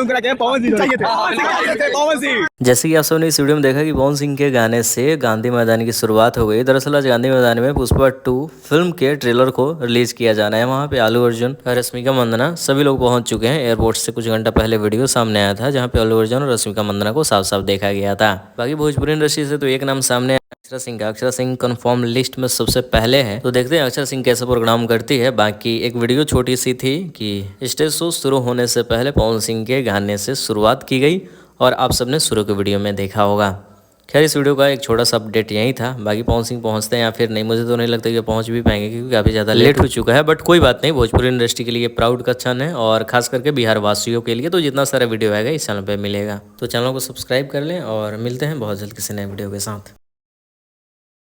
करा के पवन सिंह चाहिए थे पवन सिंह। जैसे कि आप सबने इस वीडियो में देखा कि पवन सिंह के गाने से गांधी मैदान की शुरुआत हो गई। दरअसल आज गांधी मैदान में पुष्पा 2 फिल्म के ट्रेलर को रिलीज किया जाना है। वहां पे अल्लू अर्जुन, रश्मिका मंदाना सभी लोग पहुंच चुके हैं। एयरपोर्ट से कुछ घंटा पहले वीडियो सामने आया था जहां पे अल्लू अर्जुन और रश्मिका मंदाना को साफ साफ देखा गया था। बाकी भोजपुरी इंडस्ट्री से तो एक नाम सामने अक्षरा सिंह का। अक्षरा सिंह कंफर्म लिस्ट में सबसे पहले है, तो देखते हैं अक्षरा सिंह कैसे प्रोग्राम करती है। बाकी एक वीडियो छोटी सी थी कि स्टेज शो शुरू होने से पहले पवन सिंह के गाने से शुरुआत की गई और आप सबने शुरू के वीडियो में देखा होगा। खैर इस वीडियो का एक छोटा सा अपडेट यही था। बाकी पवन सिंह पहुंचते हैं या फिर नहीं, मुझे तो नहीं लगता कि पहुंच भी पाएंगे क्योंकि काफ़ी ज़्यादा लेट हो चुका है। बट कोई बात नहीं, भोजपुरी इंडस्ट्री के लिए प्राउड का क्षण है और खास करके बिहार वासियों के लिए तो जितना सारा वीडियो आएगा इस चैनल पर मिलेगा। तो चैनल को सब्सक्राइब कर लें और मिलते हैं बहुत जल्द किसी नए वीडियो के साथ।